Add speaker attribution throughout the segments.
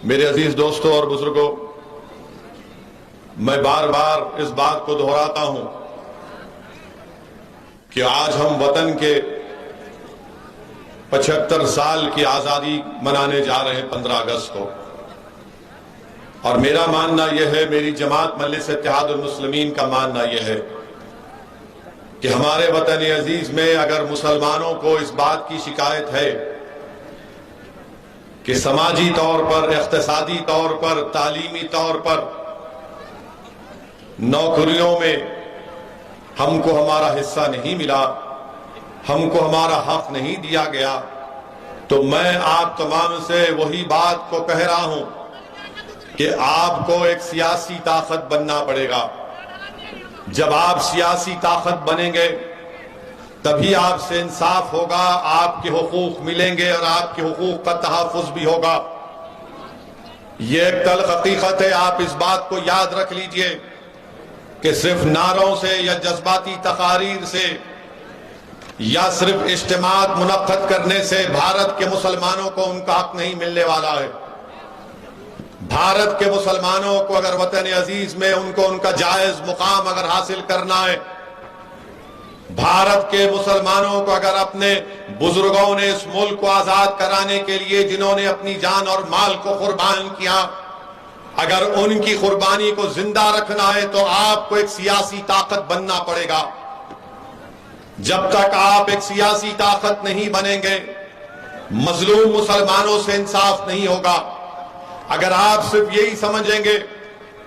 Speaker 1: میرے عزیز دوستوں اور بزرگوں، میں بار بار اس بات کو دہراتا ہوں کہ آج ہم وطن کے 75 سال کی آزادی منانے جا رہے ہیں 15 اگست کو، اور میرا ماننا یہ ہے، میری جماعت مجلس اتحاد المسلمین کا ماننا یہ ہے کہ ہمارے وطن عزیز میں اگر مسلمانوں کو اس بات کی شکایت ہے کہ سماجی طور پر، اقتصادی طور پر، تعلیمی طور پر، نوکریوں میں ہم کو ہمارا حصہ نہیں ملا، ہم کو ہمارا حق نہیں دیا گیا، تو میں آپ تمام سے وہی بات کو کہہ رہا ہوں کہ آپ کو ایک سیاسی طاقت بننا پڑے گا۔ جب آپ سیاسی طاقت بنیں گے تبھی آپ سے انصاف ہوگا، آپ کے حقوق ملیں گے اور آپ کے حقوق کا تحفظ بھی ہوگا۔ یہ ایک تلخ حقیقت ہے، آپ اس بات کو یاد رکھ لیجئے کہ صرف نعروں سے یا جذباتی تقاریر سے یا صرف اجتماعات منعقد کرنے سے بھارت کے مسلمانوں کو ان کا حق نہیں ملنے والا ہے۔ بھارت کے مسلمانوں کو اگر وطن عزیز میں ان کو ان کا جائز مقام اگر حاصل کرنا ہے، بھارت کے مسلمانوں کو اگر اپنے بزرگوں نے اس ملک کو آزاد کرانے کے لیے جنہوں نے اپنی جان اور مال کو قربان کیا، اگر ان کی قربانی کو زندہ رکھنا ہے تو آپ کو ایک سیاسی طاقت بننا پڑے گا۔ جب تک آپ ایک سیاسی طاقت نہیں بنیں گے، مظلوم مسلمانوں سے انصاف نہیں ہوگا۔ اگر آپ صرف یہی سمجھیں گے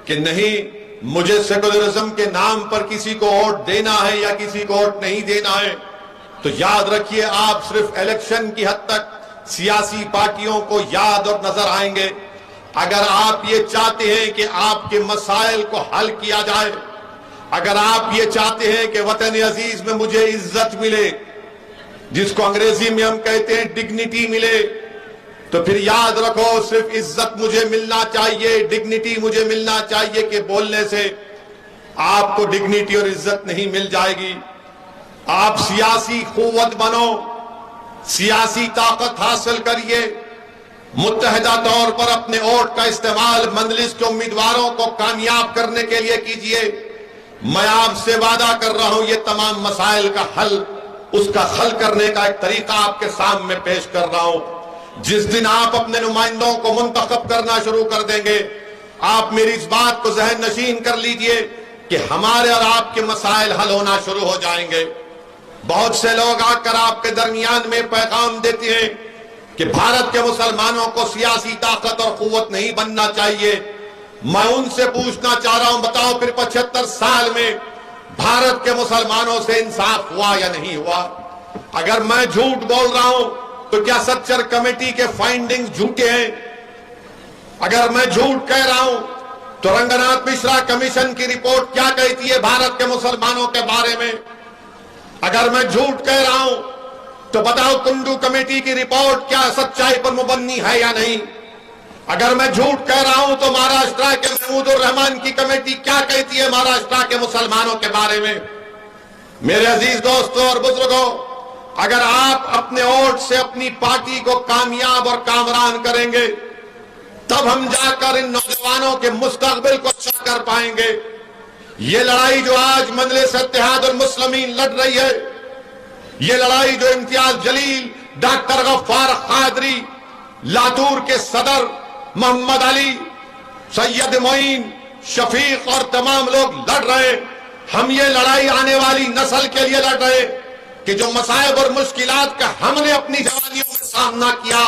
Speaker 1: کہ نہیں، مجھے سیکولرزم کے نام پر کسی کو ووٹ دینا ہے یا کسی کو ووٹ نہیں دینا ہے، تو یاد رکھیے آپ صرف الیکشن کی حد تک سیاسی پارٹیوں کو یاد اور نظر آئیں گے۔ اگر آپ یہ چاہتے ہیں کہ آپ کے مسائل کو حل کیا جائے، اگر آپ یہ چاہتے ہیں کہ وطن عزیز میں مجھے عزت ملے، جس کو انگریزی میں ہم کہتے ہیں ڈگنیٹی ملے، تو پھر یاد رکھو صرف عزت مجھے ملنا چاہیے، ڈگنیٹی مجھے ملنا چاہیے کہ بولنے سے آپ کو ڈگنیٹی اور عزت نہیں مل جائے گی۔ آپ سیاسی قوت بنو، سیاسی طاقت حاصل کریے، متحدہ طور پر اپنے ووٹ کا استعمال مجلس کے امیدواروں کو کامیاب کرنے کے لیے کیجیے۔ میں آپ سے وعدہ کر رہا ہوں، یہ تمام مسائل کا حل، اس کا حل کرنے کا ایک طریقہ آپ کے سامنے پیش کر رہا ہوں۔ جس دن آپ اپنے نمائندوں کو منتخب کرنا شروع کر دیں گے، آپ میری اس بات کو ذہن نشین کر لیجئے کہ ہمارے اور آپ کے مسائل حل ہونا شروع ہو جائیں گے۔ بہت سے لوگ آ کر آپ کے درمیان میں پیغام دیتے ہیں کہ بھارت کے مسلمانوں کو سیاسی طاقت اور قوت نہیں بننا چاہیے۔ میں ان سے پوچھنا چاہ رہا ہوں، بتاؤ پھر 75 سال میں بھارت کے مسلمانوں سے انصاف ہوا یا نہیں ہوا؟ اگر میں جھوٹ بول رہا ہوں تو کیا سچر کمیٹی کے فائنڈنگ جھوٹے ہیں؟ اگر میں جھوٹ کہہ رہا ہوں تو رنگناتھ مشرا کمیشن کی رپورٹ کیا کہتی ہے بھارت کے مسلمانوں کے بارے میں؟ اگر میں جھوٹ کہہ رہا ہوں تو بتاؤ کنڈو کمیٹی کی رپورٹ کیا سچائی پر مبنی ہے یا نہیں؟ اگر میں جھوٹ کہہ رہا ہوں تو مہاراشٹرا کے محمود الرحمان کی کمیٹی کیا کہتی ہے مہاراشٹرا کے مسلمانوں کے بارے میں؟ میرے عزیز دوستوں اور بزرگوں، اگر آپ اپنے ووٹ سے اپنی پارٹی کو کامیاب اور کامران کریں گے، تب ہم جا کر ان نوجوانوں کے مستقبل کو اچھا کر پائیں گے۔ یہ لڑائی جو آج مجلس اتحاد المسلمین لڑ رہی ہے، یہ لڑائی جو امتیاز جلیل، ڈاکٹر غفار قادری، لاتور کے صدر محمد علی، سید معین، شفیق اور تمام لوگ لڑ رہے ہیں، ہم یہ لڑائی آنے والی نسل کے لیے لڑ رہے ہیں کہ جو مصائب اور مشکلات کا ہم نے اپنی جوانیوں میں سامنا کیا،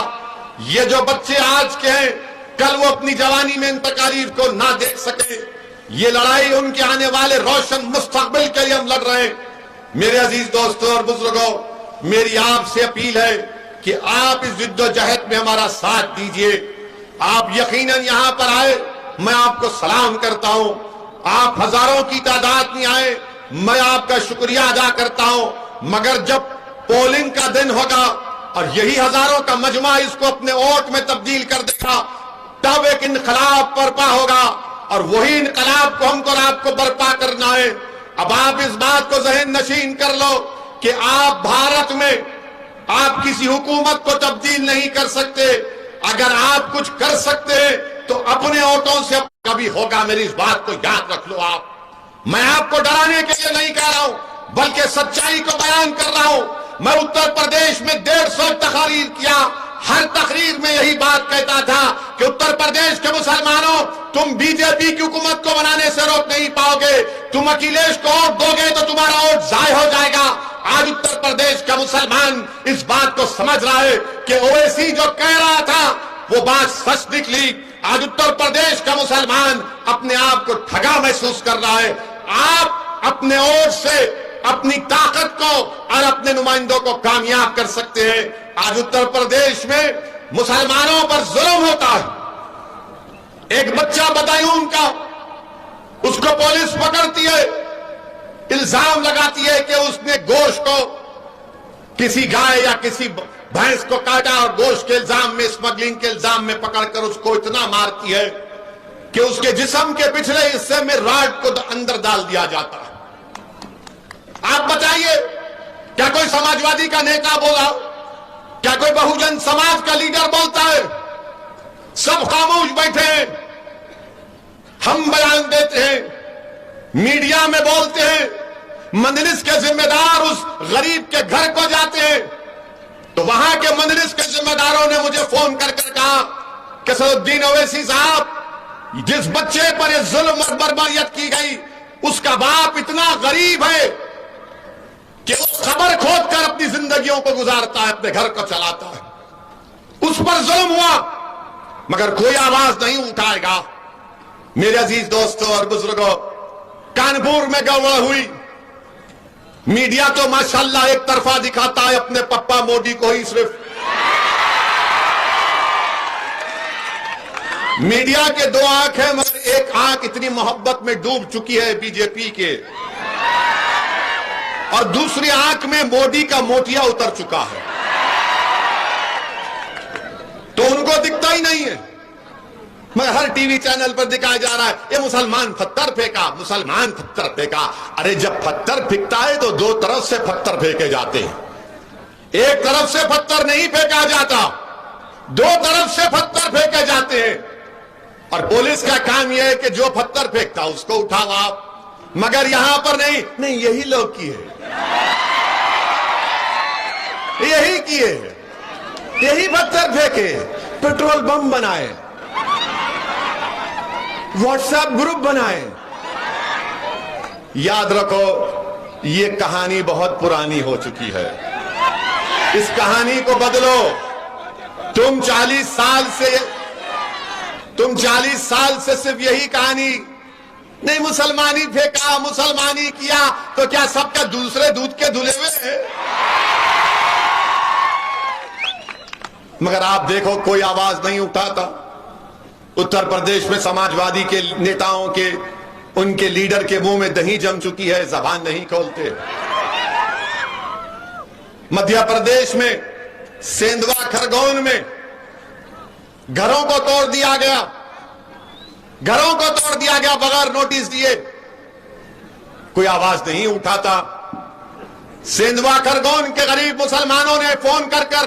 Speaker 1: یہ جو بچے آج کے ہیں کل وہ اپنی جوانی میں ان تکالیف کو نہ دیکھ سکے۔ یہ لڑائی ان کے آنے والے روشن مستقبل کے لیے ہم لڑ رہے ہیں۔ میرے عزیز دوستوں اور بزرگوں، میری آپ سے اپیل ہے کہ آپ اس جد و جہد میں ہمارا ساتھ دیجئے۔ آپ یقیناً یہاں پر آئے، میں آپ کو سلام کرتا ہوں۔ آپ ہزاروں کی تعداد میں آئے، میں آپ کا شکریہ ادا کرتا ہوں، مگر جب پولنگ کا دن ہوگا اور یہی ہزاروں کا مجمع اس کو اپنے ووٹ میں تبدیل کر دے گا، تب ایک انقلاب برپا ہوگا، اور وہی انقلاب کو ہم کو اور آپ کو برپا کرنا ہے۔ اب آپ اس بات کو ذہن نشین کر لو کہ آپ بھارت میں آپ کسی حکومت کو تبدیل نہیں کر سکتے، اگر آپ کچھ کر سکتے ہیں تو اپنے ووٹوں سے کبھی ہوگا، میری اس بات کو یاد رکھ لو آپ۔ میں آپ کو ڈرانے کے لیے نہیں کہہ رہا ہوں بلکہ سچائی کو بیان کر رہا ہوں۔ میں اتر پردیش میں 150 تقاریر کیا، ہر تقریر میں یہی بات کہتا تھا کہ اتر پردیش کے مسلمانوں، تم بی جے پی کی حکومت کو بنانے سے روک نہیں پاؤ گے، تم اکھلیش کو ووٹ دو گے تو تمہارا ووٹ ضائع ہو جائے گا۔ آج اتر پردیش کا مسلمان اس بات کو سمجھ رہا ہے کہ اویسی جو کہہ رہا تھا وہ بات سچ نکلی۔ آج اتر پردیش کا مسلمان اپنے آپ کو ٹھگا محسوس کر رہا ہے۔ آپ اپنے ووٹ سے اپنی طاقت کو اور اپنے نمائندوں کو کامیاب کر سکتے ہیں۔ آج اتر پردیش میں مسلمانوں پر ظلم ہوتا ہے۔ ایک بچہ بدایون کا، اس کو پولیس پکڑتی ہے، الزام لگاتی ہے کہ اس نے گوشت کو کسی گائے یا کسی بھینس کو کاٹا اور گوشت کے الزام میں، اسمگلنگ کے الزام میں پکڑ کر اس کو اتنا مارتی ہے کہ اس کے جسم کے پچھلے حصے میں راڈ کو اندر ڈال دیا جاتا ہے۔ آپ بتائیے، کیا کوئی سماجوادی کا نیتا بولا؟ کیا کوئی بہوجن سماج کا لیڈر بولتا ہے؟ سب خاموش بیٹھے ہیں۔ ہم بیان دیتے ہیں، میڈیا میں بولتے ہیں، مجلس کے ذمہ دار اس غریب کے گھر کو جاتے ہیں تو وہاں کے مجلس کے ذمہ داروں نے مجھے فون کر کہا کہ اسد الدین اویسی صاحب، جس بچے پر یہ ظلم اور بربریت کی گئی اس کا باپ اتنا غریب ہے کہ وہ خبر کھود کر اپنی زندگیوں کو گزارتا ہے، اپنے گھر کو چلاتا ہے۔ اس پر ظلم ہوا مگر کوئی آواز نہیں اٹھائے گا۔ میرے عزیز دوستوں اور بزرگوں، کانپور میں گڑبڑ ہوئی، میڈیا تو ماشاءاللہ ایک طرفہ دکھاتا ہے اپنے پپا مودی کو ہی صرف۔ میڈیا کے دو آنکھ ہیں مگر ایک آنکھ اتنی محبت میں ڈوب چکی ہے بی جے پی کے، اور دوسری آنکھ میں مودی کا موتیا اتر چکا ہے، تو ان کو دکھتا ہی نہیں ہے۔ مگر ہر ٹی وی چینل پر دکھایا جا رہا ہے یہ مسلمان پتھر پھینکا، مسلمان پتھر پھینکا۔ ارے جب پتھر پھینکتا ہے تو دو طرف سے پتھر پھینکے جاتے ہیں، ایک طرف سے پتھر نہیں پھینکا جاتا، دو طرف سے پتھر پھینکے جاتے ہیں۔ اور پولیس کا کام یہ ہے کہ جو پتھر پھینکتا اس کو اٹھاؤ آپ، مگر یہاں پر نہیں، یہی لوگ کیے، یہی کیے، یہی پتھر پھینکے، پیٹرول بم بنائے، واٹس ایپ گروپ بنائے۔ یاد رکھو یہ کہانی بہت پرانی ہو چکی ہے، اس کہانی کو بدلو۔ تم 40 سال سے صرف یہی کہانی، نہیں مسلمانی پھینکا، مسلمانی کیا، تو کیا سب کا دوسرے دودھ کے دھلے ہوئے ہیں؟ مگر آپ دیکھو کوئی آواز نہیں اٹھاتا۔ اتر پردیش میں سماجوادی کے نیتاؤں کے، ان کے لیڈر کے منہ میں دہی جم چکی ہے، زبان نہیں کھولتے۔ مدھیہ پردیش میں سیندوا کھرگون میں گھروں کو توڑ دیا گیا، گھروں کو توڑ دیا گیا بغیر نوٹس دیے، کوئی آواز نہیں اٹھاتا۔ سیندوا کھرگون کے غریب مسلمانوں نے فون کر کر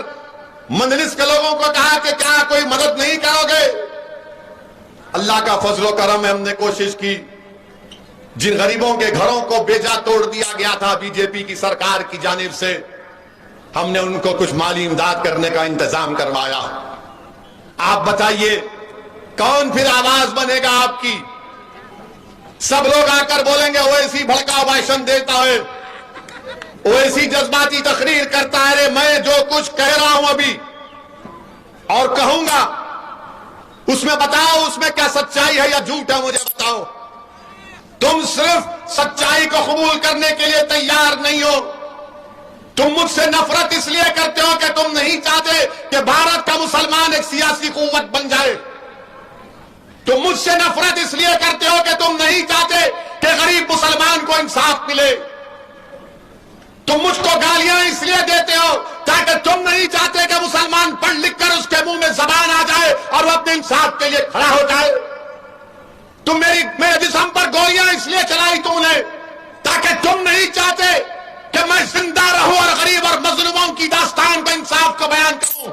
Speaker 1: مجلس کے لوگوں کو کہا کہ کیا کوئی مدد نہیں کرو گے؟ اللہ کا فضل و کرم ہے، ہم نے کوشش کی، جن غریبوں کے گھروں کو بیجا توڑ دیا گیا تھا بی جے پی کی سرکار کی جانب سے، ہم نے ان کو کچھ مالی امداد کرنے کا انتظام کروایا۔ آپ بتائیے کون پھر آواز بنے گا آپ کی؟ سب لوگ آ کر بولیں گے اویسی بھڑکا بھاشن دیتا ہے، اویسی جذباتی تقریر کرتا ہے۔ میں جو کچھ کہہ رہا ہوں ابھی اور کہوں گا اس میں بتاؤ اس میں کیا سچائی ہے یا جھوٹ ہے، مجھے بتاؤ۔ تم صرف سچائی کو قبول کرنے کے لیے تیار نہیں ہو، تم مجھ سے نفرت اس لیے کرتے ہو کہ تم نہیں چاہتے کہ بھارت کا مسلمان ایک سیاسی قوت بن جائے، تم مجھ سے نفرت اس لیے کرتے ہو کہ تم نہیں چاہتے کہ غریب مسلمان کو انصاف ملے، تم مجھ کو گالیاں اس لیے دیتے ہو تاکہ تم نہیں چاہتے کہ مسلمان پڑھ لکھ کر اس کے منہ میں زبان آ جائے اور وہ اپنے انصاف کے لیے کھڑا ہو جائے۔ تم میرے جسم پر گولیاں اس لیے چلائی تم نے تاکہ تم نہیں چاہتے کہ میں زندہ رہوں اور غریب اور مظلوموں کی داستان کا انصاف کو بیان کروں۔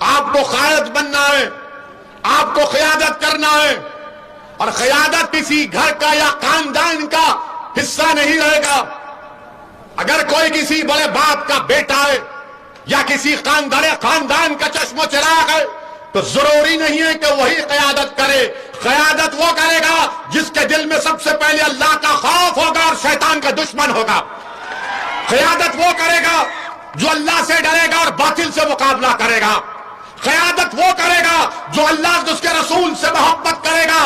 Speaker 1: آپ کو قائد بننا ہے، آپ کو قیادت کرنا ہے، اور قیادت کسی گھر کا یا خاندان کا حصہ نہیں رہے گا۔ اگر کوئی کسی بڑے باپ کا بیٹا ہے یا کسی خاندان کا چشم و چراغ ہے تو ضروری نہیں ہے کہ وہی قیادت کرے۔ قیادت وہ کرے گا جس کے دل میں سب سے پہلے اللہ کا خوف ہوگا اور شیطان کا دشمن ہوگا۔ قیادت وہ کرے گا جو اللہ سے ڈرے گا اور باطل سے مقابلہ کرے گا۔ قیادت وہ کرے گا جو اللہ اور اس کے رسول سے محبت کرے گا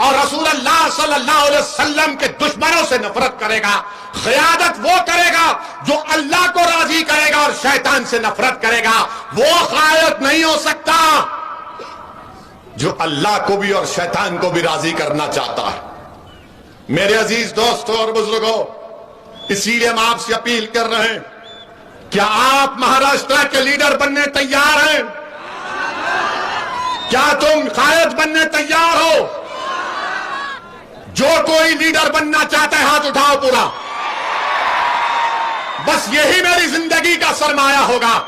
Speaker 1: اور رسول اللہ صلی اللہ علیہ وسلم کے دشمنوں سے نفرت کرے گا۔ قیادت وہ کرے گا جو اللہ کو راضی کرے گا اور شیطان سے نفرت کرے گا۔ وہ قائد نہیں ہو سکتا جو اللہ کو بھی اور شیطان کو بھی راضی کرنا چاہتا ہے۔ میرے عزیز دوستوں اور بزرگوں، اسی لیے ہم آپ سے اپیل کر رہے ہیں، کیا آپ مہاراشٹر کے لیڈر بننے تیار ہیں؟ کیا تم قائد بننے تیار ہو؟ جو کوئی لیڈر بننا چاہتا ہے ہاتھ اٹھاؤ پورا۔ بس یہی میری زندگی کا سرمایہ ہوگا۔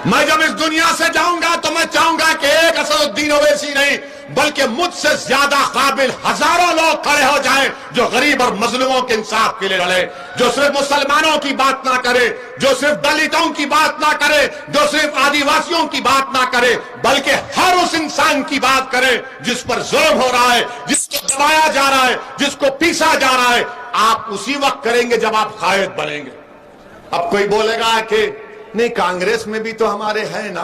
Speaker 1: میں جب اس دنیا سے جاؤں گا تو میں چاہوں گا کہ ایک اسد الدین اویسی نہیں بلکہ مجھ سے زیادہ قابل ہزاروں لوگ کھڑے ہو جائیں جو غریب اور مظلوموں کے انصاف کے لیے لڑے، جو صرف مسلمانوں کی بات نہ کرے، جو صرف دلتوں کی بات نہ کرے، جو صرف آدیواسیوں کی بات نہ کرے، بلکہ ہر اس انسان کی بات کرے جس پر ظلم ہو رہا ہے، جس کو دبایا جا رہا ہے، جس کو پیسا جا رہا ہے۔ آپ اسی وقت کریں گے جب آپ قائد بنیں گے۔ اب کوئی بولے گا کہ نہیں، کانگریس میں بھی تو ہمارے ہیں نا،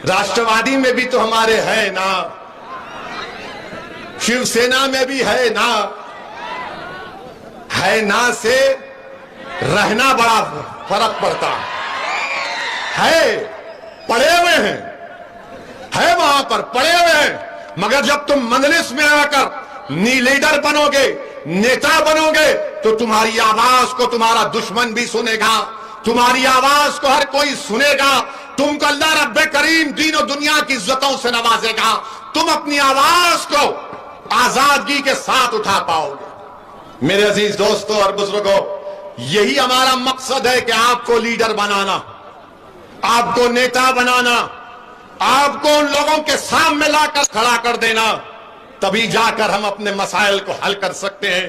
Speaker 1: راشٹروادی میں بھی تو ہمارے ہیں نا، شیو سینا میں بھی ہے نا۔ ہے نا سے رہنا بڑا فرق پڑتا ہے۔ پڑے ہوئے ہیں، ہے وہاں پر پڑے ہوئے ہیں، مگر جب تم مجلس میں آ کر لیڈر بنو گے، نیتا بنو گے، تو تمہاری آواز کو تمہارا دشمن بھی سنے گا، تمہاری آواز کو ہر کوئی سنے گا۔ تم کو اللہ رب کریم دین و دنیا کی عزتوں سے نوازے گا، تم اپنی آواز کو آزادگی کے ساتھ اٹھا پاؤ گے۔ میرے عزیز دوستوں اور بزرگوں، یہی ہمارا مقصد ہے کہ آپ کو لیڈر بنانا، آپ کو نیتا بنانا، آپ کو ان لوگوں کے سامنے لا کر کھڑا کر دینا، تبھی جا کر ہم اپنے مسائل کو حل کر سکتے ہیں۔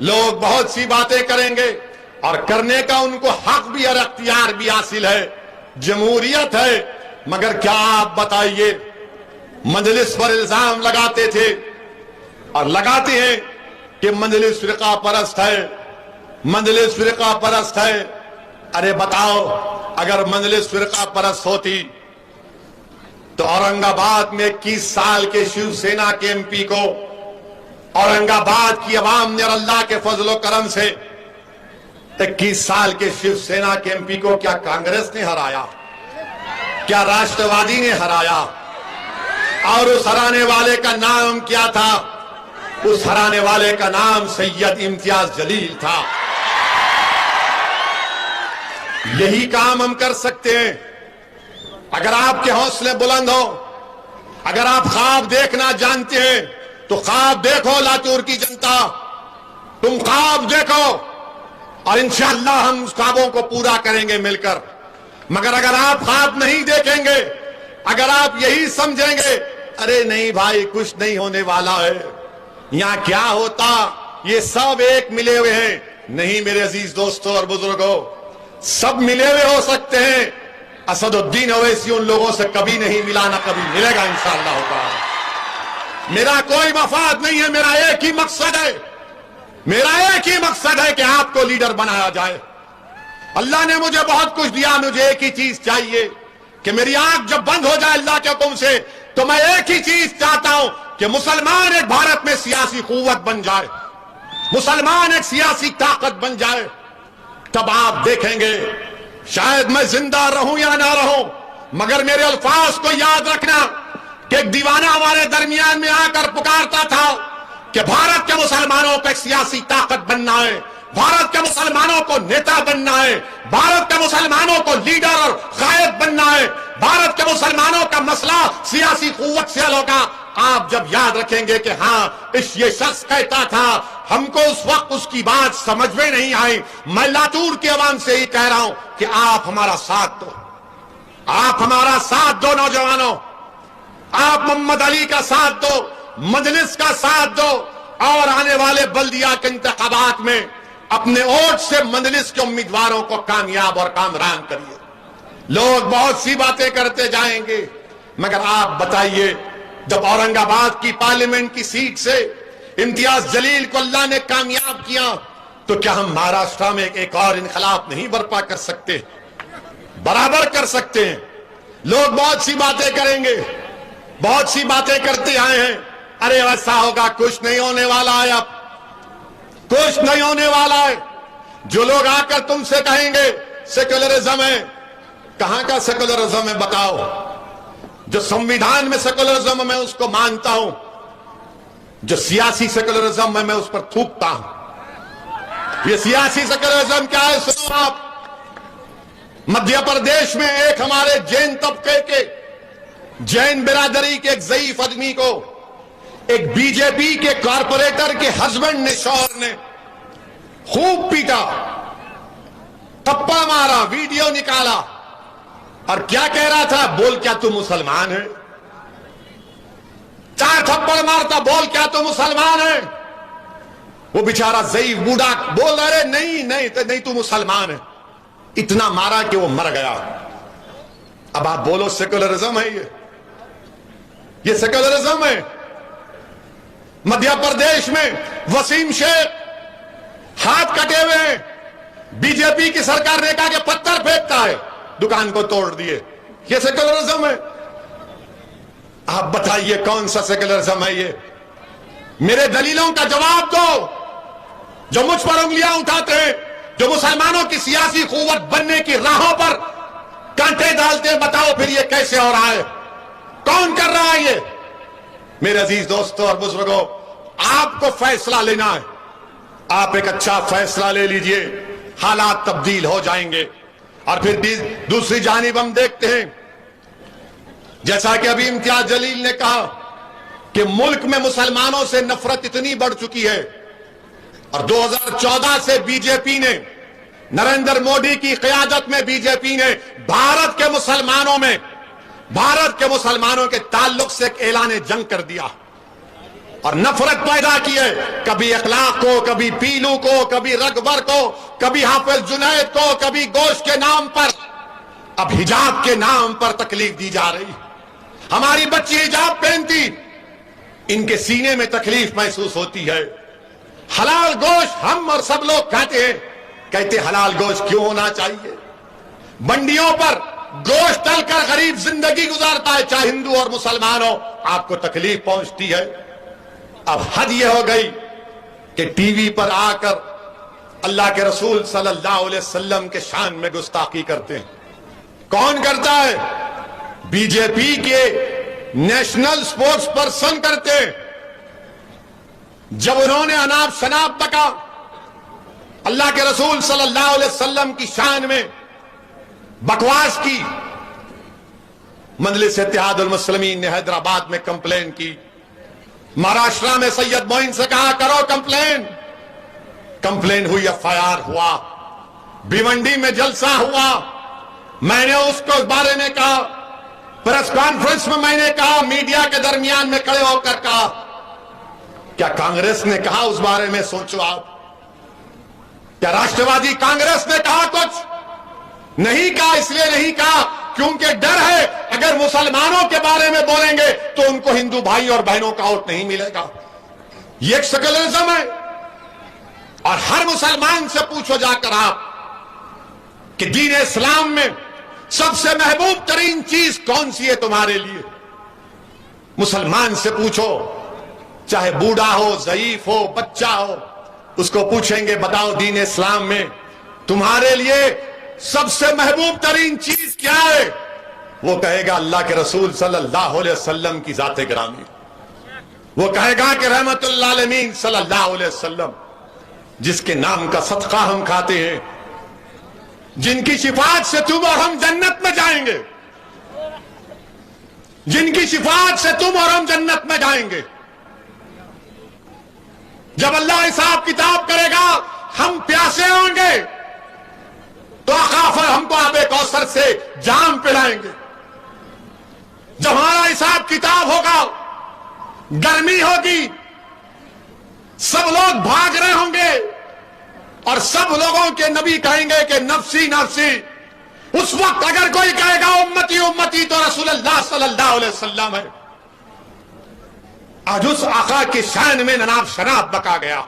Speaker 1: لوگ بہت سی باتیں کریں گے اور کرنے کا ان کو حق بھی اور اختیار بھی حاصل ہے، جمہوریت ہے، مگر کیا آپ بتائیے، مجلس پر الزام لگاتے تھے اور لگاتے ہیں کہ مجلس فرقہ پرست ہے، مجلس فرقہ پرست ہے۔ ارے بتاؤ، اگر مجلس فرقہ پرست ہوتی تو اورنگ آباد میں 21 سال کے شیو سینا کے ایم پی کو اورنگ آباد کی عوام نے اور اللہ کے فضل و کرم سے 21 سال کے شیو سینا کے ایم پی کو کیا کانگریس نے ہرایا؟ کیا راشٹروادی نے ہرایا؟ اور اس ہرانے والے کا نام کیا تھا؟ اس ہرانے والے کا نام سید امتیاز جلیل تھا۔ یہی کام ہم کر سکتے ہیں اگر آپ کے حوصلے بلند ہو، اگر آپ خواب دیکھنا جانتے ہیں تو خواب دیکھو لاتور کی جنتا، تم خواب دیکھو اور انشاءاللہ ہم اس خوابوں کو پورا کریں گے مل کر۔ مگر اگر آپ خواب نہیں دیکھیں گے، اگر آپ یہی سمجھیں گے ارے نہیں بھائی کچھ نہیں ہونے والا ہے، یہاں کیا ہوتا، یہ سب ایک ملے ہوئے ہیں، نہیں میرے عزیز دوستوں اور بزرگوں، سب ملے ہوئے ہو سکتے ہیں، اسد الدین اویسی ان لوگوں سے کبھی نہیں ملا، نہ کبھی ملے گا انشاءاللہ تعالی۔ میرا کوئی مفاد نہیں ہے، میرا ایک ہی مقصد ہے، میرا ایک ہی مقصد ہے کہ آپ کو لیڈر بنایا جائے۔ اللہ نے مجھے بہت کچھ دیا، مجھے ایک ہی چیز چاہیے کہ میری آنکھ جب بند ہو جائے اللہ کے حکم سے تو میں ایک ہی چیز چاہتا ہوں کہ مسلمان ایک بھارت میں سیاسی قوت بن جائے، مسلمان ایک سیاسی طاقت بن جائے۔ تب آپ دیکھیں گے، شاید میں زندہ رہوں یا نہ رہوں، مگر میرے الفاظ کو یاد رکھنا کہ ایک دیوانہ ہمارے درمیان میں آ کر پکارتا تھا کہ بھارت کے مسلمانوں کو ایک سیاسی طاقت بننا ہے، بھارت کے مسلمانوں کو نیتا بننا ہے، بھارت کے مسلمانوں کو لیڈر اور قائد بننا ہے، بھارت کے مسلمانوں کا مسئلہ سیاسی قوت سے حل ہوگا۔ آپ جب یاد رکھیں گے کہ ہاں یہ شخص کہتا تھا، ہم کو اس وقت اس کی بات سمجھ میں نہیں آئی، میں لاتور کے عوام سے ہی کہہ رہا ہوں کہ آپ ہمارا ساتھ دو، آپ ہمارا ساتھ دو نوجوانوں، آپ محمد علی کا ساتھ دو، مجلس کا ساتھ دو، اور آنے والے بلدیہ کے انتخابات میں اپنے ووٹ سے مجلس کے امیدواروں کو کامیاب اور کامران کریے۔ لوگ بہت سی باتیں کرتے جائیں گے، مگر آپ بتائیے، جب اورنگ آباد کی پارلیمنٹ کی سیٹ سے امتیاز جلیل کو اللہ نے کامیاب کیا، تو کیا ہم مہاراشٹر میں ایک اور انقلاب نہیں برپا کر سکتے؟ برابر کر سکتے ہیں۔ لوگ بہت سی باتیں کریں گے، بہت سی باتیں کرتے آئے ہیں، ارے ایسا ہوگا، کچھ نہیں ہونے والا ہے، اب کچھ نہیں ہونے والا ہے۔ جو لوگ آ کر تم سے کہیں گے سیکولرزم ہے، کہاں کا سیکولرزم ہے بتاؤ؟ جو سمویدھان میں سیکولرزم ہے میں اس کو مانتا ہوں، جو سیاسی سیکولرزم ہے میں اس پر تھوکتا ہوں۔ یہ سیاسی سیکولرزم کیا ہے سنو آپ۔ مدھیہ پردیش میں ایک ہمارے جین طبقے کے، جین برادری کے ایک ضعیف آدمی کو ایک بی جے پی کے کارپوریٹر کے ہسبینڈ نے، شوہر نے خوب پیٹا، تھپڑ مارا، ویڈیو نکالا، اور کیا کہہ رہا تھا؟ بول کیا تو مسلمان ہے؟ 4 تھپڑ مارتا، بول کیا تو مسلمان ہے؟ وہ بیچارہ ضعیف بوڑھا بول رہے نہیں تو مسلمان ہے، اتنا مارا کہ وہ مر گیا۔ اب آپ بولو سیکولرزم ہے یہ سیکولرزم ہے؟ مدھیہ پردیش میں وسیم شیخ ہاتھ کٹے ہوئے ہیں، بی جے پی کی سرکار نے کہا کہ پتھر پھینکتا ہے، دکان کو توڑ دیے، یہ سیکولرزم ہے؟ آپ بتائیے کون سا سیکولرزم ہے یہ؟ میرے دلیلوں کا جواب دو۔ جو مجھ پر انگلیاں اٹھاتے ہیں، جو مسلمانوں کی سیاسی قوت بننے کی راہوں پر کانٹے ڈالتے ہیں، بتاؤ پھر یہ کیسے ہو رہا ہے؟ کون کر رہا ہے یہ؟ میرے عزیز دوستوں اور بزرگوں، آپ کو فیصلہ لینا ہے، آپ ایک اچھا فیصلہ لے لیجئے، حالات تبدیل ہو جائیں گے۔ اور پھر دوسری جانب ہم دیکھتے ہیں، جیسا کہ ابھی امتیاز جلیل نے کہا کہ ملک میں مسلمانوں سے نفرت اتنی بڑھ چکی ہے، اور 2014 سے بی جے پی نے، نریندر مودی کی قیادت میں بی جے پی نے بھارت کے مسلمانوں کے تعلق سے ایک اعلان جنگ کر دیا اور نفرت پیدا کی ہے، کبھی اخلاق کو، کبھی پیلو کو، کبھی رگبر کو، کبھی حافظ جنید کو، کبھی گوشت کے نام پر، اب حجاب کے نام پر تکلیف دی جا رہی۔ ہماری بچی حجاب پہنتی، ان کے سینے میں تکلیف محسوس ہوتی ہے۔ حلال گوشت ہم اور سب لوگ کہتے ہیں، کہتے حلال گوشت کیوں ہونا چاہیے؟ منڈیوں پر گوشت تل کر غریب زندگی گزارتا ہے، چاہے ہندو اور مسلمان ہو، آپ کو تکلیف پہنچتی ہے۔ اب حد یہ ہو گئی کہ ٹی وی پر آ کر اللہ کے رسول صلی اللہ علیہ وسلم کے شان میں گستاخی کرتے ہیں۔ کون کرتا ہے؟ بی جے پی کے نیشنل سپورٹس پرسن کرتے ہیں۔ جب انہوں نے اناپ شناپ تکا اللہ کے رسول صلی اللہ علیہ وسلم کی شان میں بکواس کی، مجلس اتحاد المسلمین نے حیدرآباد میں کمپلین کی، مہاراشٹر میں سید معین سے کہا کرو کمپلین ہوئی، ایف آئی آر ہوا، بھیونڈی میں جلسہ ہوا، میں نے اس کو اس بارے میں کہا، پریس کانفرنس میں نے کہا، میڈیا کے درمیان میں کھڑے ہو کر کہا۔ کیا کانگریس نے کہا اس بارے میں؟ سوچو آپ، کیا راشٹروادی کانگریس نے کہا کچھ؟ نہیں کہا۔ اس لیے نہیں کہا کیونکہ ڈر ہے اگر مسلمانوں کے بارے میں بولیں گے تو ان کو ہندو بھائی اور بہنوں کا ووٹ نہیں ملے گا۔ یہ ایک سیکولرزم ہے۔ اور ہر مسلمان سے پوچھو جا کر آپ کہ دین اسلام میں سب سے محبوب ترین چیز کون سی ہے تمہارے لیے؟ مسلمان سے پوچھو، چاہے بوڑھا ہو، ضعیف ہو، بچہ ہو، اس کو پوچھیں گے بتاؤ دین اسلام میں تمہارے لیے سب سے محبوب ترین چیز کیا ہے؟ وہ کہے گا اللہ کے رسول صلی اللہ علیہ وسلم کی ذات گرامی۔ وہ کہے گا کہ رحمت للعالمین صلی اللہ علیہ وسلم، جس کے نام کا صدقہ ہم کھاتے ہیں، جن کی شفاعت سے تم اور ہم جنت میں جائیں گے، جن کی شفاعت سے تم اور ہم جنت میں جائیں گے۔ جب اللہ حساب کتاب کرے گا ہم پیاسے ہوں گے، تو آقا ہم کو آب کوثر سے جام پلائیں گے. جب ہمارا حساب کتاب ہوگا، گرمی ہوگی، سب لوگ بھاگ رہے ہوں گے اور سب لوگوں کے نبی کہیں گے کہ نفسی نفسی. اس وقت اگر کوئی کہے گا امتی امتی تو رسول اللہ صلی اللہ علیہ وسلم ہے. آج اس آقا کی شان میں نناب شناب بکا گیا،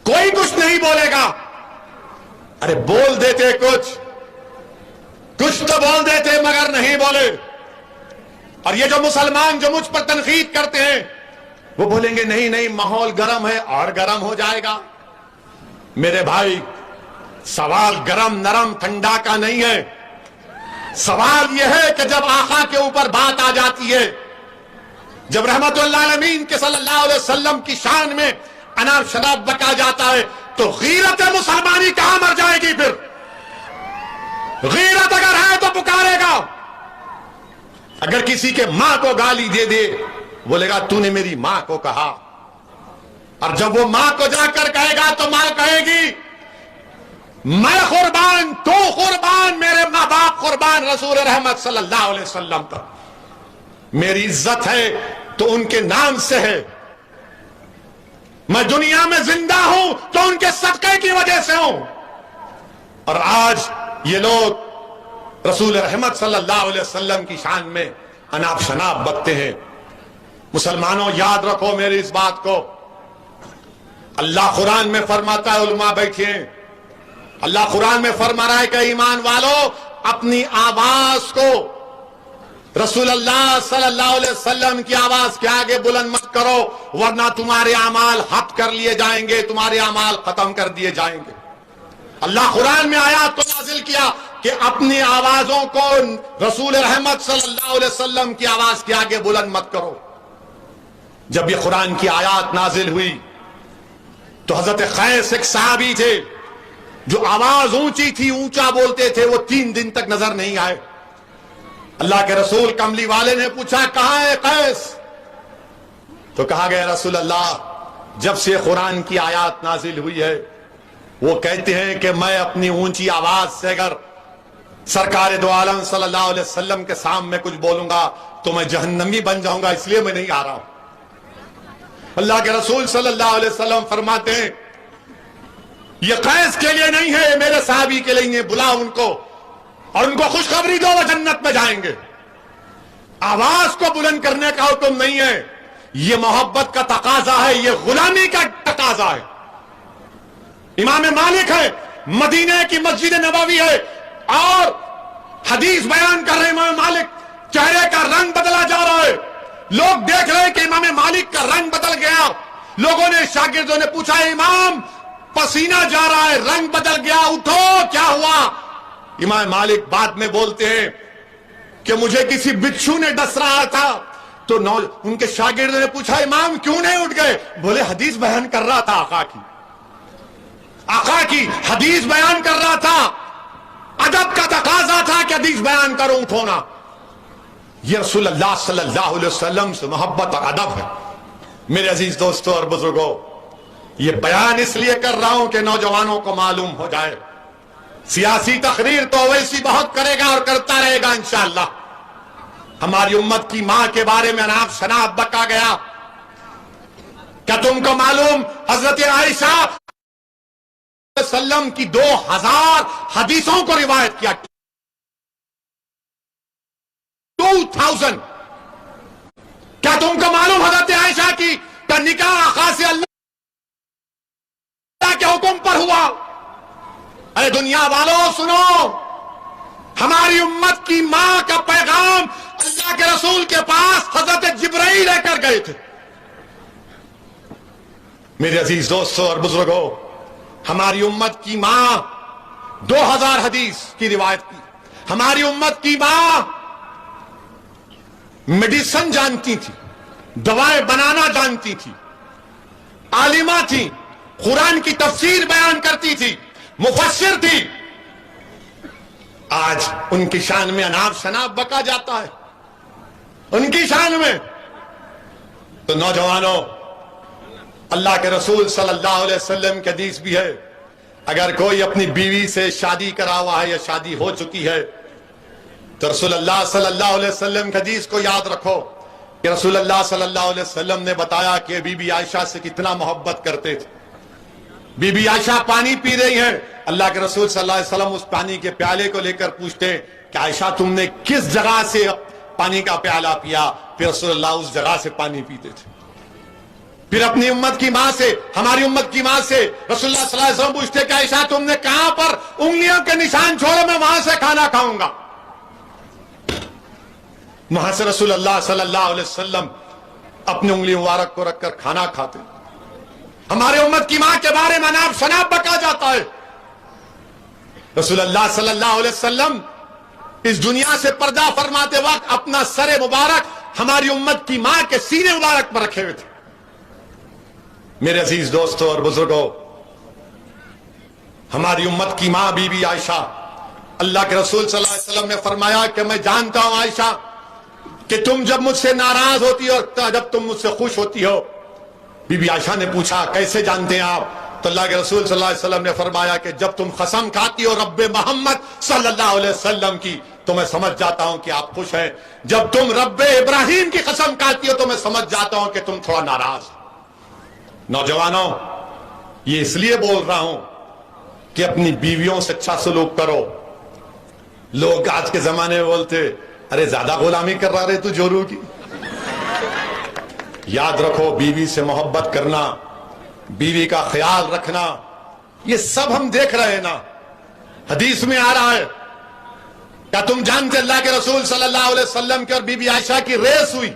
Speaker 1: کوئی کچھ نہیں بولے گا. ارے بول دیتے کچھ تو بول دیتے مگر نہیں بولے. اور یہ جو مسلمان جو مجھ پر تنقید کرتے ہیں وہ بولیں گے نہیں نہیں ماحول گرم ہے اور گرم ہو جائے گا. میرے بھائی، سوال گرم نرم ٹھنڈا کا نہیں ہے. سوال یہ ہے کہ جب آقا کے اوپر بات آ جاتی ہے، جب رحمت اللہ العالمین کے صلی اللہ علیہ وسلم کی شان میں اناب شناب بکا جاتا ہے تو غیرت مسلمانی کہاں مر جائے گی؟ پھر غیرت اگر ہے تو پکارے گا. اگر کسی کے ماں کو گالی دے دے بولے گا تو نے میری ماں کو کہا. اور جب وہ ماں کو جا کر کہے گا تو ماں کہے گی میں قربان، تو قربان، میرے ماں باپ قربان رسول رحمت صلی اللہ علیہ وسلم پر. میری عزت ہے تو ان کے نام سے ہے. میں دنیا میں زندہ ہوں تو ان کے صدقے کی وجہ سے ہوں. اور آج یہ لوگ رسول رحمت صلی اللہ علیہ وسلم کی شان میں اناب شناب بکتے ہیں. مسلمانوں یاد رکھو میری اس بات کو. اللہ قرآن میں فرماتا ہے، علماء بیٹھے ہیں، اللہ قرآن میں فرما رہا ہے کہ ایمان والو اپنی آواز کو رسول اللہ صلی اللہ علیہ وسلم کی آواز کے آگے بلند مت کرو ورنہ تمہارے اعمال حق کر لیے جائیں گے، تمہارے اعمال ختم کر دیے جائیں گے. اللہ قرآن میں آیات کو نازل کیا کہ اپنی آوازوں کو رسول رحمت صلی اللہ علیہ وسلم کی آواز کے آگے بلند مت کرو. جب یہ قرآن کی آیات نازل ہوئی تو حضرت قیس ایک صحابی تھے جو آواز اونچی تھی، اونچا بولتے تھے، وہ 3 دن تک نظر نہیں آئے. اللہ کے رسول کملی والے نے پوچھا کہاں ہے قیس؟ تو کہا گیا رسول اللہ جب سے قرآن کی آیات نازل ہوئی ہے وہ کہتے ہیں کہ میں اپنی اونچی آواز سے اگر سرکار دو عالم صلی اللہ علیہ وسلم کے سامنے کچھ بولوں گا تو میں جہنمی بن جاؤں گا، اس لیے میں نہیں آ رہا ہوں. اللہ کے رسول صلی اللہ علیہ وسلم فرماتے ہیں یہ قیس کے لیے نہیں ہے، میرے صحابی کے لیے. بلا ان کو اور ان کو خوشخبری دو، وہ جنت میں جائیں گے. آواز کو بلند کرنے کا حکم نہیں ہے، یہ محبت کا تقاضا ہے، یہ غلامی کا تقاضا ہے. امام مالک ہے، مدینہ کی مسجد نبوی ہے اور حدیث بیان کر رہے امام مالک، چہرے کا رنگ بدلا جا رہا ہے. لوگ دیکھ رہے ہیں کہ امام مالک کا رنگ بدل گیا. لوگوں نے، شاگردوں نے پوچھا امام پسینہ جا رہا ہے، رنگ بدل گیا، اٹھو کیا ہوا؟ امام مالک بعد میں بولتے ہیں کہ مجھے کسی بچھو نے ڈس رہا تھا. تو ان کے شاگردوں نے پوچھا امام کیوں نہیں اٹھ گئے؟ بولے حدیث بیان کر رہا تھا، آقا کی حدیث بیان کر رہا تھا، ادب کا تقاضا تھا کہ حدیث بیان کروں، اٹھو نا. یہ رسول اللہ صلی اللہ علیہ وسلم سے محبت اور ادب ہے. میرے عزیز دوستوں اور بزرگوں، یہ بیان اس لیے کر رہا ہوں کہ نوجوانوں کو معلوم ہو جائے. سیاسی تقریر تو ویسی بہت کرے گا اور کرتا رہے گا انشاءاللہ. ہماری امت کی ماں کے بارے میں اناب شناب بکا گیا. کیا تم کو معلوم حضرت عائشہ وسلم کی 2000 حدیثوں کو روایت کیا؟ 2000. کیا تم کو معلوم حضرت عائشہ کی کا نکاح آقا سے اللہ کے حکم پر ہوا؟ اے دنیا والوں سنو، ہماری امت کی ماں کا پیغام اللہ کے رسول کے پاس حضرت جبرائیل لے کر گئے تھے. میرے عزیز دوستوں اور بزرگوں، ہماری امت کی ماں 2000 حدیث کی روایت کی. ہماری امت کی ماں میڈیسن جانتی تھی، دوائیں بنانا جانتی تھی، عالمہ تھی، قرآن کی تفسیر بیان کرتی تھی، مفسر تھی. آج ان کی شان میں اناب شناب بکا جاتا ہے، ان کی شان میں. تو نوجوانوں، اللہ کے رسول صلی اللہ علیہ وسلم کی حدیث بھی ہے، اگر کوئی اپنی بیوی سے شادی کرا ہوا ہے یا شادی ہو چکی ہے تو رسول اللہ صلی اللہ علیہ وسلم کی حدیث کو یاد رکھو کہ رسول اللہ صلی اللہ علیہ وسلم نے بتایا کہ بی بی عائشہ سے کتنا محبت کرتے تھے. بی بی عائشہ پانی پی رہی ہیں, اللہ کے رسول صلی اللہ علیہ وسلم اس پانی کے پیالے کو لے کر پوچھتے ہیں کہ عائشہ تم نے کس جگہ سے پانی کا پیالہ پیا؟ پھر رسول اللہ اس جگہ سے پانی پیتے تھے. پھر اپنی امت کی ماں سے, ہماری امت کی ماں سے رسول اللہ صلی اللہ علیہ وسلم پوچھتے کہ عائشہ تم نے کہاں پر انگلیوں کے نشان چھوڑے, میں وہاں سے کھانا کھاؤں گا. وہاں سے رسول اللہ صلی اللہ علیہ وسلم اپنی انگلی مبارک کو رکھ کر کھانا کھاتے. ہمارے امت کی ماں کے بارے میں ناب شناب بکا جاتا ہے. رسول اللہ صلی اللہ علیہ وسلم اس دنیا سے پردہ فرماتے وقت اپنا سر مبارک ہماری امت کی ماں کے سینے مبارک پر رکھے ہوئے تھے. میرے عزیز دوستوں اور بزرگوں, ہماری امت کی ماں بی بی عائشہ, اللہ کے رسول صلی اللہ علیہ وسلم نے فرمایا کہ میں جانتا ہوں عائشہ کہ تم جب مجھ سے ناراض ہوتی ہو اور جب تم مجھ سے خوش ہوتی ہو. بی بی عائشہ نے پوچھا کیسے جانتے ہیں آپ؟ تو اللہ کے رسول صلی اللہ علیہ وسلم نے فرمایا کہ جب تم قسم کھاتی ہو رب محمد صلی اللہ علیہ وسلم کی تو میں سمجھ جاتا ہوں کہ آپ خوش ہیں. جب تم رب ابراہیم کی قسم کھاتی ہو تو میں سمجھ جاتا ہوں کہ تم تھوڑا ناراض. نوجوانوں, یہ اس لیے بول رہا ہوں کہ اپنی بیویوں سے اچھا سلوک کرو. لوگ آج کے زمانے میں بولتے ارے زیادہ غلامی کر رہا رہے تو جورو کی. یاد رکھو, بیوی سے محبت کرنا, بیوی کا خیال رکھنا, یہ سب ہم دیکھ رہے ہیں نا. حدیث میں آ رہا ہے, کیا تم جانتے اللہ کے رسول صلی اللہ علیہ وسلم کی اور بی بی عائشہ کی ریس ہوئی,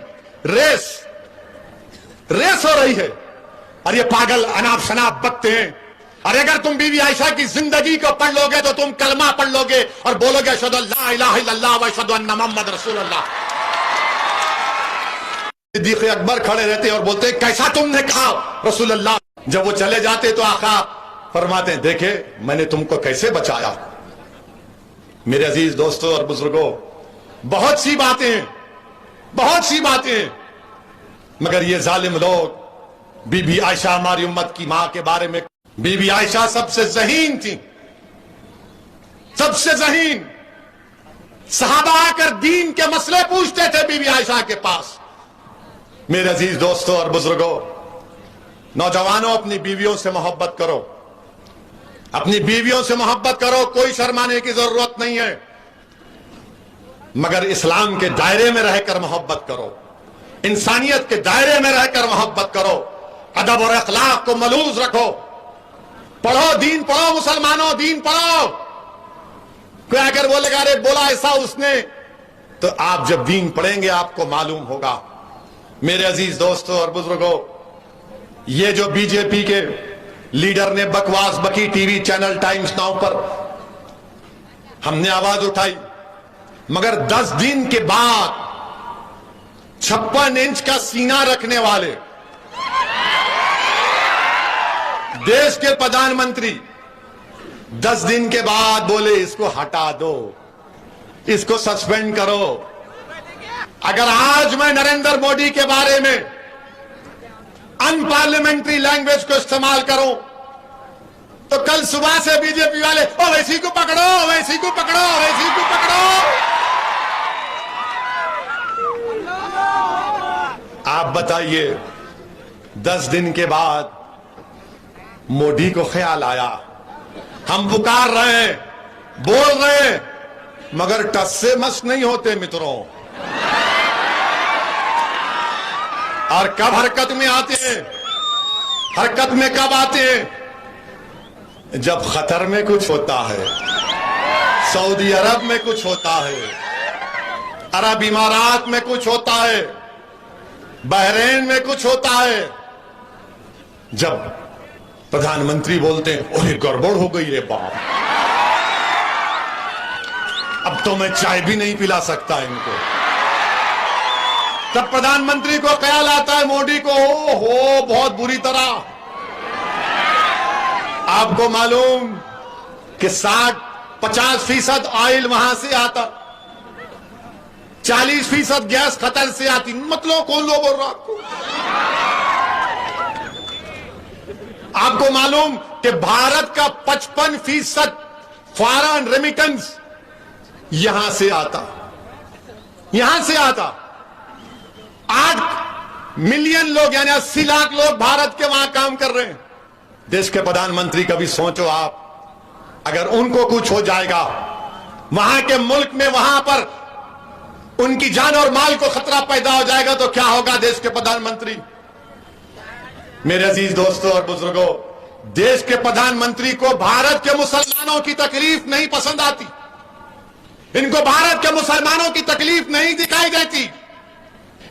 Speaker 1: ریس ہو رہی ہے, اور یہ پاگل اناپ شناپ بکتے ہیں. اور اگر تم بی بی عائشہ کی زندگی کو پڑھ لو گے تو تم کلمہ پڑھ لو گے اور بولو گے اشہدو ان لا الہ الا اللہ و اشہدو ان محمد رسول اللہ. صدیق اکبر کھڑے رہتے اور بولتے کیسا تم نے کہا رسول اللہ. جب وہ چلے جاتے تو آقا فرماتے ہیں دیکھے میں نے تم کو کیسے بچایا. میرے عزیز دوستوں اور بزرگوں, بہت سی باتیں ہیں, مگر یہ ظالم لوگ بی بی عائشہ ہماری امت کی ماں کے بارے میں, بی بی عائشہ سب سے ذہین تھی, سب سے ذہین. صحابہ آ کر دین کے مسئلے پوچھتے تھے بی بی عائشہ کے پاس. میرے عزیز دوستوں اور بزرگوں, نوجوانوں اپنی بیویوں سے محبت کرو, اپنی بیویوں سے محبت کرو, کوئی شرمانے کی ضرورت نہیں ہے, مگر اسلام کے دائرے میں رہ کر محبت کرو, انسانیت کے دائرے میں رہ کر محبت کرو, ادب اور اخلاق کو ملوز رکھو. پڑھو دین, پڑھو مسلمانوں, دین پڑھو. کوئی اگر بولے گا ارے بولا ایسا اس نے, تو آپ جب دین پڑھیں گے آپ کو معلوم ہوگا. میرے عزیز دوستوں اور بزرگوں, یہ جو بی جے پی کے لیڈر نے بکواس بکی T V channel Times Now پر, ہم نے آواز اٹھائی, مگر 10 دن کے بعد 56 انچ کا سینہ رکھنے والے دیش کے پردھان منتری 10 دن کے بعد بولے اس کو ہٹا دو, اس کو سسپینڈ کرو. اگر آج میں نریندر مودی کے بارے میں ان پارلیمنٹری لینگویج کو استعمال کروں تو کل صبح سے بی جے پی والے او ویسی کو پکڑو, ویسی کو پکڑو, ویسی کو پکڑو. آپ بتائیے 10 دن کے بعد مودی کو خیال آیا, ہم پکار رہے ہیں, بول رہے ہیں, مگر ٹس سے مس نہیں ہوتے متروں. اور کب حرکت میں آتے ہیں, حرکت میں کب آتے ہیں؟ جب قطر میں کچھ ہوتا ہے, سعودی عرب میں کچھ ہوتا ہے, عرب امارات میں کچھ ہوتا ہے, بحرین میں کچھ ہوتا ہے. جب پردھان منتری بولتے ہیں اوہ گڑبڑ ہو گئی ہے باپ, اب تو میں چائے بھی نہیں پلا سکتا ان کو, تب پردھان منتری کو خیال آتا ہے مودی کو ہو بہت بری طرح. آپ کو معلوم کہ 50% آئل وہاں سے آتا, 40% گیس قطر سے آتی. مطلب کون لوگ بول رہا آپ کو معلوم کہ بھارت کا 55% فارن ریمیٹنس یہاں سے آتا 8 ملین لوگ یعنی 80 لاکھ لوگ بھارت کے وہاں کام کر رہے ہیں. دیش کے پردھان منتری کبھی سوچو آپ, اگر ان کو کچھ ہو جائے گا وہاں کے ملک میں, وہاں پر ان کی جان اور مال کو خطرہ پیدا ہو جائے گا تو کیا ہوگا دیش کے پردھان منتری؟ میرے عزیز دوستوں اور بزرگوں, دیش کے پردھان منتری کو بھارت کے مسلمانوں کی تکلیف نہیں پسند آتی, ان کو بھارت کے مسلمانوں کی تکلیف نہیں دکھائی دیتی,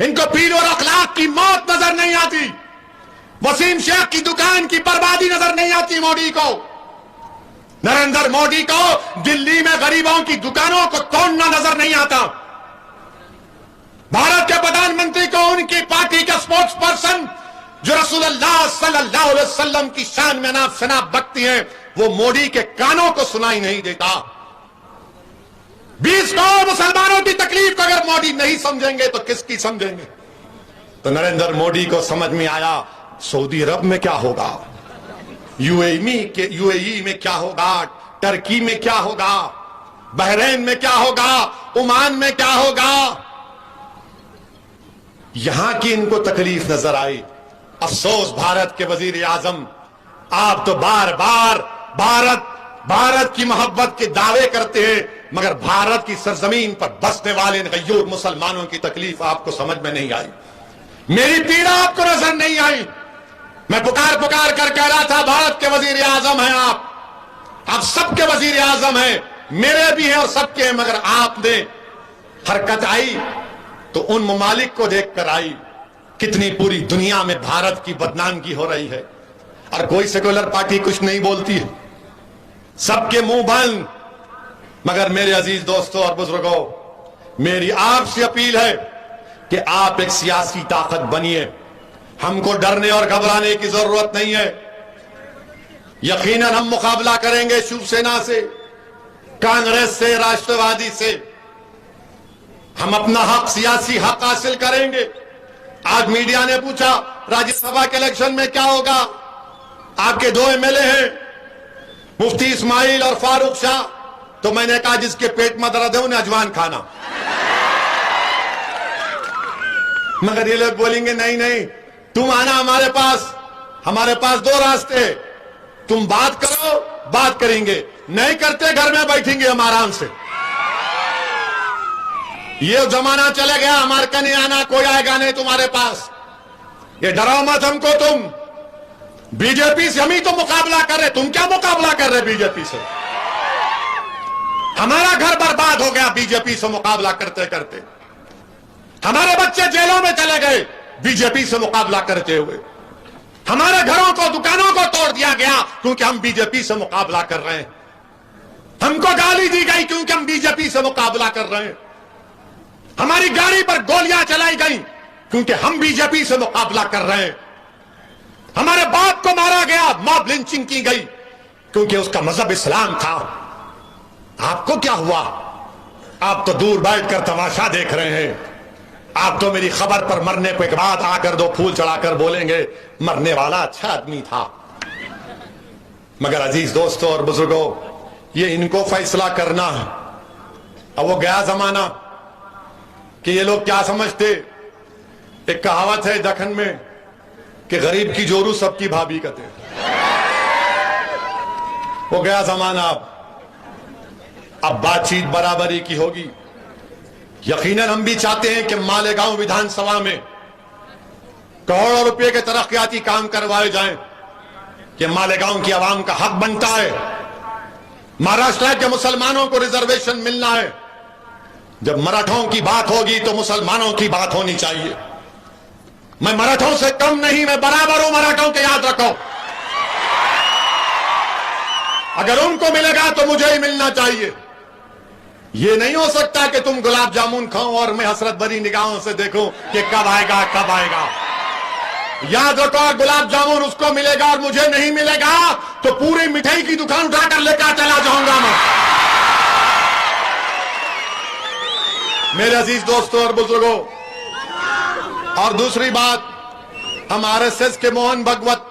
Speaker 1: ان کو پیر اور اخلاق کی موت نظر نہیں آتی, وسیم شیخ کی دکان کی بربادی نظر نہیں آتی مودی کو, نریندر مودی کو دلی میں غریبوں کی دکانوں کو توڑنا نظر نہیں آتا, بھارت کے پردھان منتری کو ان کی پارٹی کے سپوکس پرسن جو رسول اللہ صلی اللہ علیہ وسلم کی شان میں ناف شناف بکتی ہیں وہ مودی کے کانوں کو سنائی نہیں دیتا. 20 کروڑ مسلمانوں کی تکلیف کو اگر مودی نہیں سمجھیں گے تو کس کی سمجھیں گے؟ تو نریندر مودی کو سمجھ میں آیا سعودی عرب میں کیا ہوگا, یو اے ای میں کیا ہوگا, ٹرکی میں کیا ہوگا, بحرین میں کیا ہوگا, عمان میں کیا ہوگا. یہاں کی ان کو تکلیف نظر آئی. افسوس بھارت کے وزیر اعظم, آپ تو بار بار بھارت کی محبت کے دعوے کرتے ہیں مگر بھارت کی سرزمین پر بسنے والے غیور مسلمانوں کی تکلیف آپ کو سمجھ میں نہیں آئی, میری پیڑا آپ کو نظر نہیں آئی. میں پکار کر کہہ رہا تھا بھارت کے وزیر اعظم ہیں آپ سب کے وزیر اعظم ہیں, میرے بھی ہیں اور سب کے ہیں, مگر آپ نے حرکت آئی تو ان ممالک کو دیکھ کر آئی کتنی پوری دنیا میں بھارت کی بدنامگی ہو رہی ہے اور کوئی سیکولر پارٹی کچھ نہیں بولتی ہے, سب کے منہ بند. مگر میرے عزیز دوستوں اور بزرگوں, میری آپ سے اپیل ہے کہ آپ ایک سیاسی طاقت بنیے, ہم کو ڈرنے اور گھبرانے کی ضرورت نہیں ہے. یقیناً ہم مقابلہ کریں گے شیو سینا سے, کانگریس سے, راشٹروادی سے, ہم اپنا حق, سیاسی حق حاصل کریں گے. آج میڈیا نے پوچھا راجیہ سبھا کے الیکشن میں کیا ہوگا, آپ کے 2 MLA ہیں مفتی اسماعیل اور فاروق شاہ, تو میں نے کہا جس کے پیٹ میں درد ہے انہیں اجوان کھانا. مگر یہ لوگ بولیں گے نہیں تم آنا ہمارے پاس 2 راستے, تم بات کرو, بات کریں گے, نہیں کرتے گھر میں بیٹھیں گے ہم آرام سے. یہ زمانہ چلے گیا, ہمارے کا نہیں آنا, کوئی آئے گا نہیں تمہارے پاس. یہ ڈراؤ مت ہم کو, تم بی جے پی سے ہم ہی تو مقابلہ کر رہے, تم کیا مقابلہ کر رہے بی جے پی سے؟ ہمارا گھر برباد ہو گیا بی جے پی سے مقابلہ کرتے کرتے, ہمارے بچے جیلوں میں چلے گئے بی جے پی سے مقابلہ کرتے ہوئے, ہمارے گھروں کو, دکانوں کو توڑ دیا گیا کیونکہ ہم بی جے پی سے مقابلہ کر رہے ہیں, ہم کو گالی دی گئی کیونکہ ہم بی جے پی سے مقابلہ کر رہے ہیں, ہماری گاڑی پر گولیاں چلائی گئیں کیونکہ ہم بی جے پی سے مقابلہ کر رہے ہیں, ہمارے باپ کو مارا گیا, ماب لنچنگ کی گئی کیونکہ اس کا مذہب اسلام تھا. آپ کو کیا ہوا؟ آپ تو دور بیٹھ کر تماشا دیکھ رہے ہیں. آپ تو میری خبر پر مرنے کے بعد آ کر 2 پھول چڑھا کر بولیں گے مرنے والا اچھا آدمی تھا. مگر عزیز دوستوں اور بزرگوں, یہ ان کو فیصلہ کرنا ہے. اب وہ گیا زمانہ کہ یہ لوگ کیا سمجھتے, ایک کہاوت ہے دکن میں کہ غریب کی جورو سب کی بھابھی کہتے. وہ گیا زمانہ, اب بات چیت برابری کی ہوگی. یقیناً ہم بھی چاہتے ہیں کہ مالیگاؤں ودھان سبھا میں کروڑوں روپے کے ترقیاتی کام کروائے جائیں, کہ مالیگاؤں کی عوام کا حق بنتا ہے. مہاراشٹر کے مسلمانوں کو ریزرویشن ملنا ہے. جب مراٹھوں کی بات ہوگی تو مسلمانوں کی بات ہونی چاہیے. میں مراٹھوں سے کم نہیں, میں برابر ہوں مراٹھوں کے, یاد رکھو. اگر ان کو ملے گا تو مجھے ہی ملنا چاہیے. یہ نہیں ہو سکتا کہ تم گلاب جامن کھاؤ اور میں حسرت بھری نگاہوں سے دیکھوں کہ کب آئے گا کب آئے گا. یاد رکھو, گلاب جامن اس کو ملے گا اور مجھے نہیں ملے گا تو پوری مٹھائی کی دکان اٹھا کر لے کر چلا جاؤں گا میں. میرے عزیز دوستوں اور بزرگوں, اور دوسری بات, ہم RSS کے موہن بھگوت